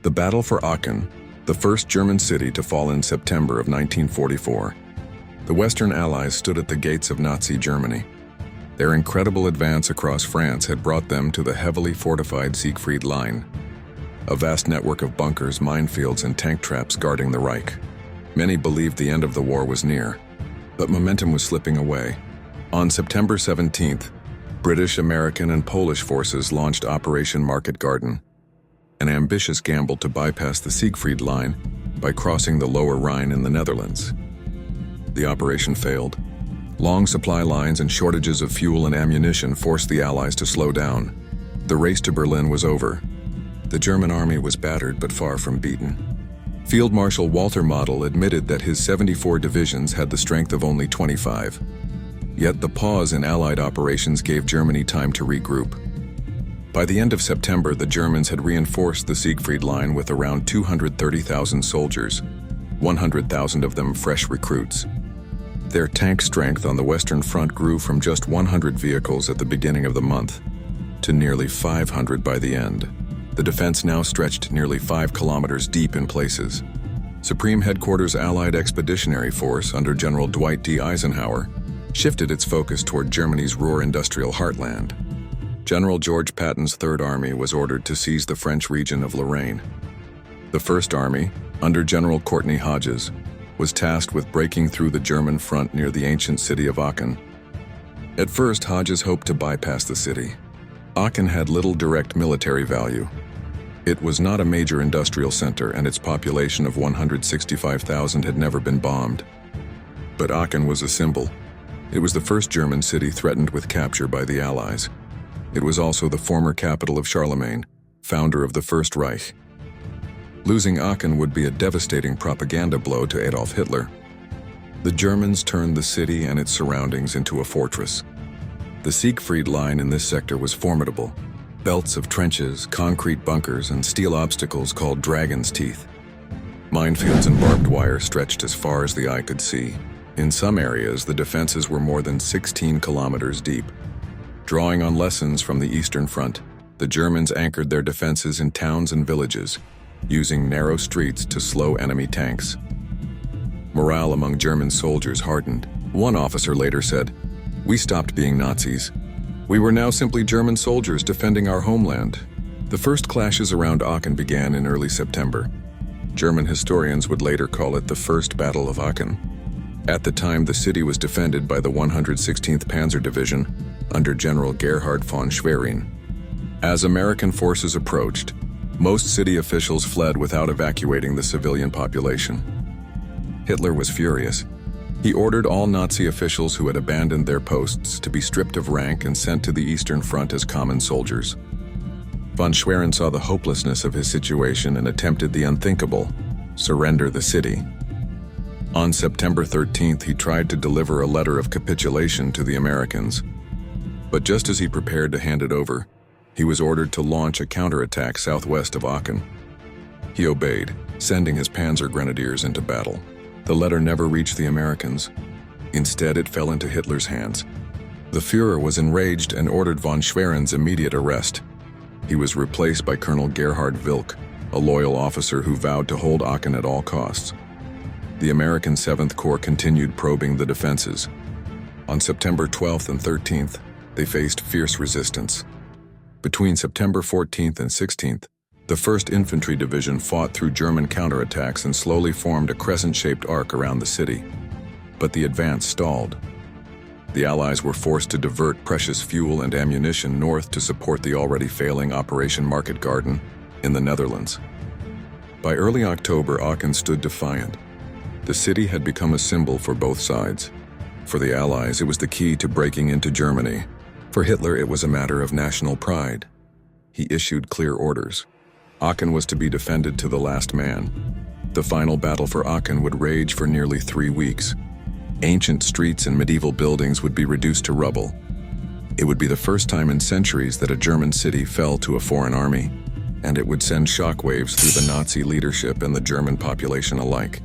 The battle for Aachen, the first German city to fall in September of 1944. The Western Allies stood at the gates of Nazi Germany. Their incredible advance across France had brought them to the heavily fortified Siegfried Line, a vast network of bunkers, minefields, and tank traps guarding the Reich. Many believed the end of the war was near, but momentum was slipping away. On September 17th, British, American, and Polish forces launched Operation Market Garden, an ambitious gamble to bypass the Siegfried Line by crossing the Lower Rhine in the Netherlands. The operation failed. Long supply lines and shortages of fuel and ammunition forced the Allies to slow down. The race to Berlin was over. The German army was battered but far from beaten. Field Marshal Walter Model admitted that his 74 divisions had the strength of only 25. Yet the pause in Allied operations gave Germany time to regroup. By the end of September, the Germans had reinforced the Siegfried Line with around 230,000 soldiers, 100,000 of them fresh recruits. Their tank strength on the Western Front grew from just 100 vehicles at the beginning of the month to nearly 500 by the end. The defense now stretched nearly 5 kilometers deep in places. Supreme Headquarters Allied Expeditionary Force under General Dwight D. Eisenhower shifted its focus toward Germany's Ruhr industrial heartland. General George Patton's Third Army was ordered to seize the French region of Lorraine. The First Army, under General Courtney Hodges, was tasked with breaking through the German front near the ancient city of Aachen. At first, Hodges hoped to bypass the city. Aachen had little direct military value. It was not a major industrial center, and its population of 165,000 had never been bombed. But Aachen was a symbol. It was the first German city threatened with capture by the Allies. It was also the former capital of Charlemagne, founder of the First Reich. Losing Aachen would be a devastating propaganda blow to Adolf Hitler. The Germans turned the city and its surroundings into a fortress. The Siegfried Line in this sector was formidable. Belts of trenches, concrete bunkers, and steel obstacles called dragon's teeth. Minefields and barbed wire stretched as far as the eye could see. In some areas, the defenses were more than 16 kilometers deep. Drawing on lessons from the Eastern Front, the Germans anchored their defenses in towns and villages, using narrow streets to slow enemy tanks. Morale among German soldiers hardened. One officer later said, "We stopped being Nazis. We were now simply German soldiers defending our homeland." The first clashes around Aachen began in early September. German historians would later call it the First Battle of Aachen. At the time, the city was defended by the 116th Panzer Division under General Gerhard von Schwerin. As American forces approached, most city officials fled without evacuating the civilian population. Hitler was furious. He ordered all Nazi officials who had abandoned their posts to be stripped of rank and sent to the Eastern Front as common soldiers. Von Schwerin saw the hopelessness of his situation and attempted the unthinkable: surrender the city. On September 13th, he tried to deliver a letter of capitulation to the Americans. But just as he prepared to hand it over, he was ordered to launch a counterattack southwest of Aachen. He obeyed, sending his Panzer Grenadiers into battle. The letter never reached the Americans. Instead, it fell into Hitler's hands. The Führer was enraged and ordered von Schwerin's immediate arrest. He was replaced by Colonel Gerhard Wilk, a loyal officer who vowed to hold Aachen at all costs. The American 7th Corps continued probing the defenses. On September 12th and 13th, they faced fierce resistance. Between September 14th and 16th, the 1st Infantry Division fought through German counterattacks and slowly formed a crescent-shaped arc around the city. But the advance stalled. The Allies were forced to divert precious fuel and ammunition north to support the already failing Operation Market Garden in the Netherlands. By early October, Aachen stood defiant. The city had become a symbol for both sides. For the Allies, it was the key to breaking into Germany. For Hitler, it was a matter of national pride. He issued clear orders. Aachen was to be defended to the last man. The final battle for Aachen would rage for nearly 3 weeks. Ancient streets and medieval buildings would be reduced to rubble. It would be the first time in centuries that a German city fell to a foreign army, and it would send shockwaves through the Nazi leadership and the German population alike.